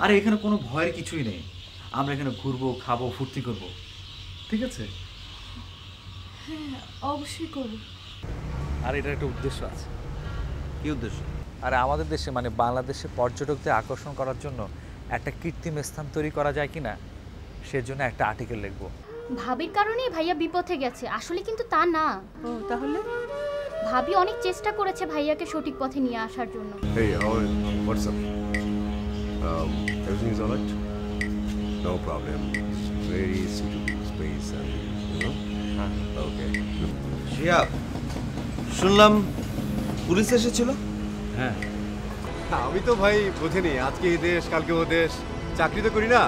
আরে এখানে কোনো ভয়ের কিছুই নেই, আমরা এখানে ঘুরবো, খাবো, ফুর্তি করব, ঠিক আছে? হ্যাঁ অবশ্যই করব। আর এটার একটা উদ্দেশ্য আছে। কি উদ্দেশ্য? আরে আমাদের দেশে মানে বাংলাদেশে পর্যটকদের আকর্ষণ করার জন্য একটা কৃত্রিম স্থান তৈরি করা যায় কিনা সেজন্য একটা আর্টিকেল লিখবো। ভাবির কারণেই ভাইয়া বিপথে গেছে, আসলে কিন্তু তা না। ও তাহলে ভাবি অনেক চেষ্টা করেছে ভাইয়াকে সঠিক পথে নিয়ে আসার জন্য। Hey, what's up? Everything is alright? No problem. Very suitable space and, you know? Okay. Shihab, শুনলাম পুলিশ এসেছিল? হ্যাঁ, আমি তো ভাই বুঝিনি, আজকে এই দেশ কালকে ও দেশ। চাকরি তো করি না,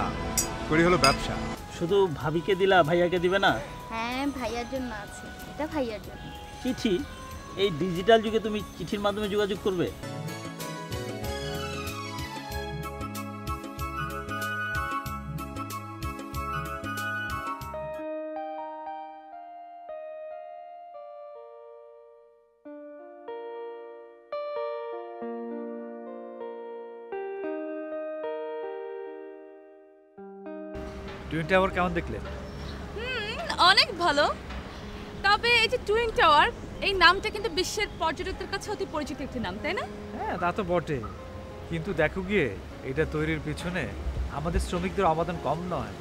করি হলো ব্যবসা। শুধু ভাবিকে দিলা, ভাইয়াকে দিবে না? হ্যাঁ ভাইয়ার জন্য আছে, এটা ভাইয়ার জন্য। চিঠি? এই ডিজিটাল যুগে তুমি চিঠির মাধ্যমে যোগাযোগ করবে? টুইন টাওয়ার কেমন দেখলে? অনেক ভালো। তবে এই যে টুইন টাওয়ার, এই নামটা কিন্তু বিশ্বের পর্যটকদের কাছে অতি পরিচিত একটি নাম, তাই না? হ্যাঁ তা তো বটে, কিন্তু দেখো গিয়ে এটা তৈরির পিছনে আমাদের শ্রমিকদের অবদান কম নয়।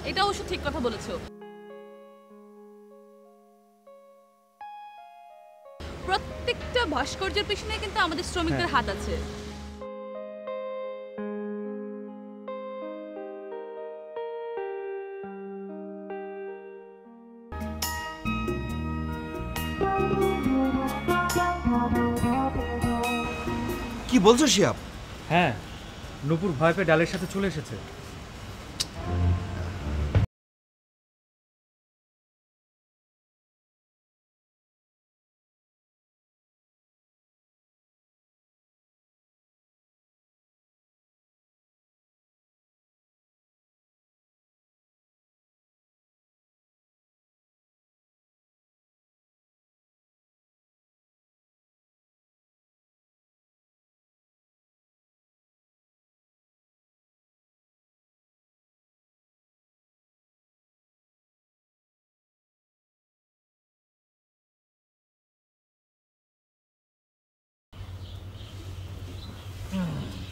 এটা অবশ্য ঠিক কথা বলেছো। প্রত্যেকটা ভাস্কর্যের পিছনে কিন্তু আমাদের শ্রমিকদের হাত আছে। কি বলছো শিহাব? হ্যাঁ, নূপুর ভয় পেয়ে ডালের সাথে চলে এসেছে।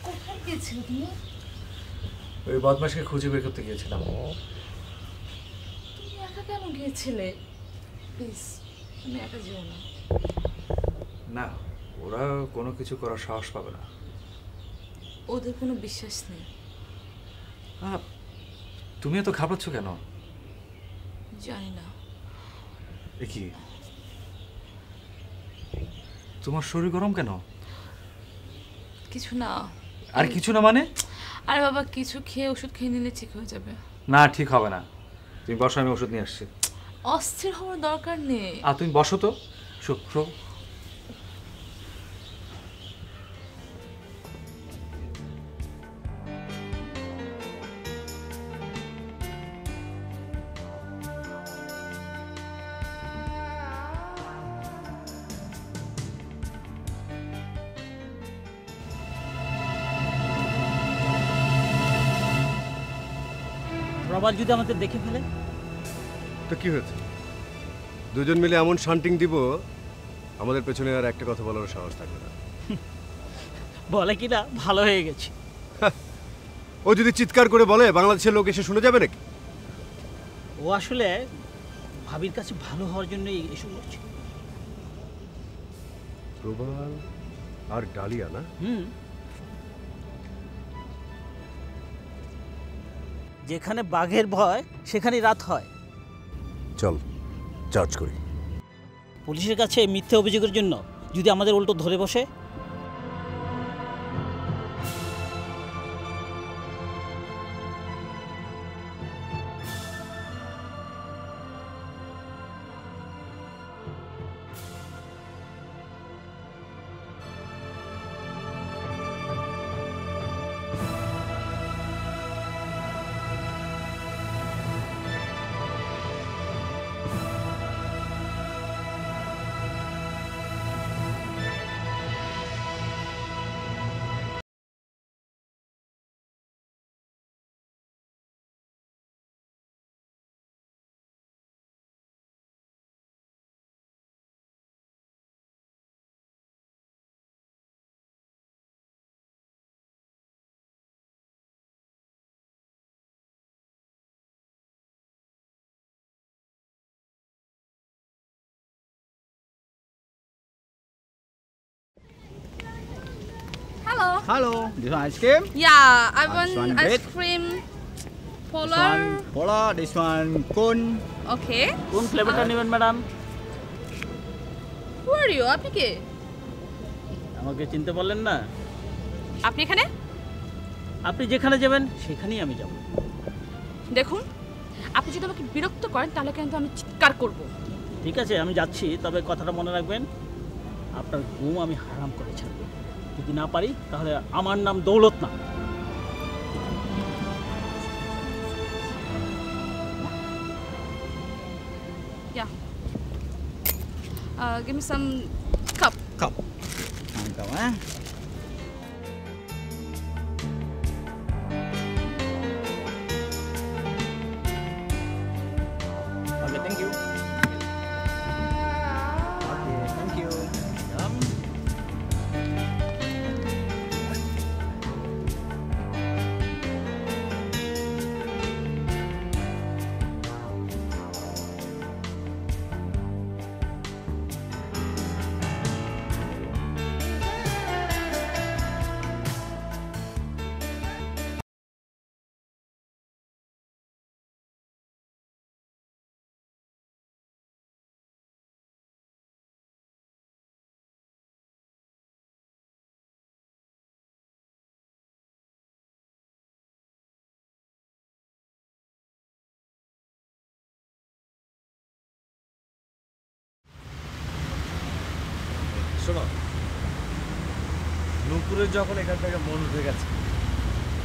কোথায় গিয়েছিলে তুমি? ওই বদমাশকে খুঁজে বের করতে গিয়েছিলাম। তুমি একা কেন গিয়েছিলে? প্লিজ তুমি একা যেও না। না, ওরা কোনো কিছু করার সাহস পাবে না। ওদের কোনো বিশ্বাস নেই। তুমি এত ঘাবড়াচ্ছ কেন? জানি না। এ কি, তোমার শরীর গরম কেন? কিছু না। আর কিছু না মানে? আরে বাবা, কিছু খেয়ে ওষুধ খেয়ে নিলে ঠিক হয়ে যাবে। না, ঠিক হবে না। তুমি বসো, আমি ওষুধ নিয়ে আসছি। অস্থির হওয়ার দরকার নেই। আর তুমি বসো তো। শো। প্রবাল যদি আমাদের দেখে ফেলে? তো কি হয়েছে, দুজন মিলে এমন শান্টিং দিব, আমাদের পেছনে আর একটা কথা বলার সাহস থাকবে না। বলে কি না ভালো হয়ে গেছে। ও যদি চিৎকার করে বলে, বাংলাদেশের লোক এসে শুনে যাবে নাকি? ও আসলে ভাবির কাছে ভালো হওয়ার জন্য এসব করছে। প্রবাল আর ডালিয়া না? যেখানে বাঘের ভয় সেখানেই রাত হয়। চল চার্জ করি। পুলিশের কাছে মিথ্যে অভিযোগের জন্য যদি আমাদের উল্টো ধরে বসে? Hello. Hello, this one ice cream. Yeah, I This want one ice bread. cream. This Polar. one polar, this one cone. Okay. কোন ফ্লেভারটা নেবেন ম্যাডাম? Who are you? আপনি কে? আমাকে চিনতে পারলেন না? আপনি এখানে? আপনি যেখানে যাবেন সেখানেই আমি যাব। দেখুন, আপনি যদি আমাকে বিরক্ত করেন তাহলে কিন্তু আমি চিৎকার করব। ঠিক আছে, আমি যাচ্ছি, তবে কথাটা মনে রাখবেন, আপনার ঘুম আমি হারাম করে ছাড়ব। যদি না পারি তাহলে আমার নাম দৌলত না। Yeah. Give me some cup. Cup. Mantap, eh? Okay, thank you. Okay, thank you. শোনো, নূপুরের যখন এখান থেকে মন উঠে গেছে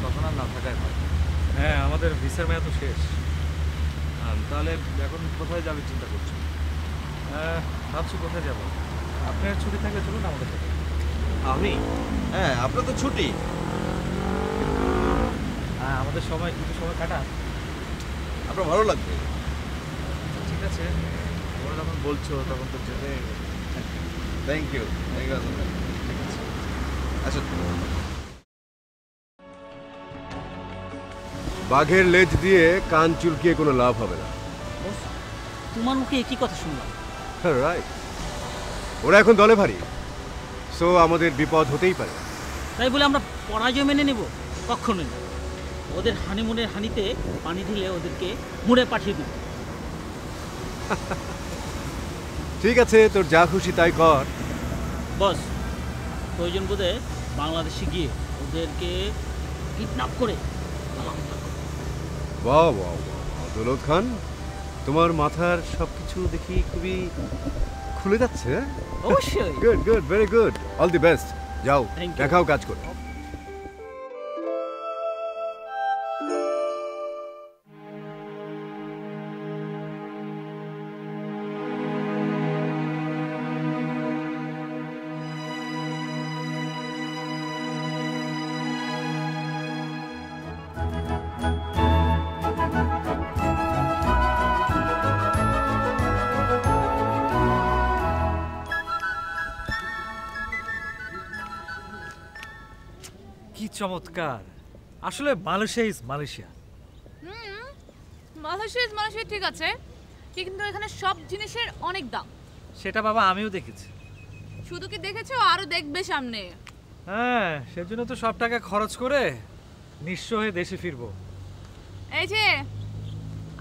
তখন আর না থাকাই হয়। হ্যাঁ, আমাদের ভিসার মেয়াদ তো শেষ। তাহলে এখন কোথায় যাবে চিন্তা করছো? ভাবছি কোথায় যাব। আপনার ছুটি থাকলে চলুন আমাদের সাথে। আমি? হ্যাঁ, আপনার তো ছুটি। হ্যাঁ, আমাদের কিছু সময় কাটান। আপনার ভালো লাগবে। ঠিক আছে, তোমরা যখন বলছো তখন তো যেতে। Thank you. আচ্ছা, বাঘের লেজ দিয়ে কান চুলকিয়ে কোনো লাভ হবে না। বস, তোমার মুখে একই কথা শুনলাম। রাইট, ওরা এখন দলে ভারী, সো আমাদের বিপদ হতেই পারে। তাই বলে আমরা পরাজয় মেনে নেব? কখনোই না। ওদের হানিমুনের হানিতে পানি ঢেলে ওদেরকে মুড়ে পাঠিয়ে দেব। ঠিক আছে, তোর যা খুশি তাই কর। বস, প্রয়োজন বোধে বাংলাদেশে গিয়ে ওদেরকে কিডন্যাপ করে বাহ বাহ বাহ, দৌলত খান, তোমার মাথার সবকিছু দেখি খুবই খুলে যাচ্ছে। অবশ্যই। Good good, very good, all the best. যাও, Thank you. দেখাও কাজ করো। কি চমৎকার! আসলে মালয়েশিয়া ইজ মালয়েশিয়া। মালয়েশিয়া ঠিক আছে, কিন্তু এখানে সব জিনিসের অনেক দাম। সেটা বাবা আমিও দেখেছি। শুধু কি দেখেছো, আরো দেখবে সামনে। হ্যাঁ, সেজন্য তো সব টাকা খরচ করে নিঃস্ব হয়ে দেশে ফিরবো। এই যে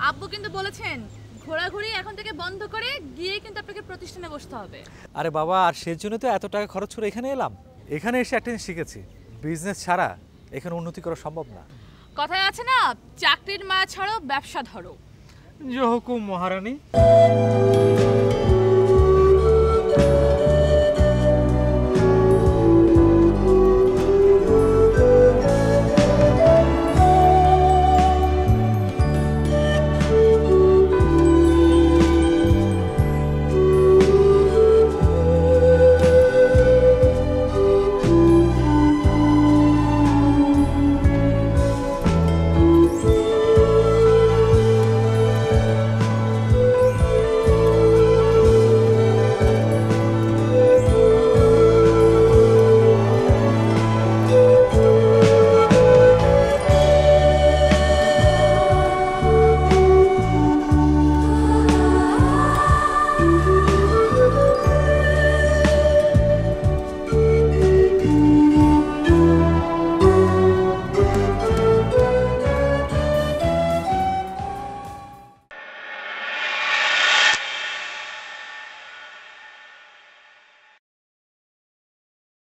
আব্বু কিন্তু বলেছেন ঘোরাঘুরি এখন থেকে বন্ধ করে গিয়ে কিন্তু আপনাকে প্রতিষ্ঠানে বসতে হবে। আরে বাবা, আর সেজন্য তো এত টাকা খরচ করে এখানে এলাম। এখানে এসে একটা জিনিস শিখেছি, বিজনেস ছাড়া এখানে উন্নতি করা সম্ভব না। কথায় আছে না, চাকরির মায়া ছাড়ো ব্যবসা ধরো। জো হুকুম মহারানী।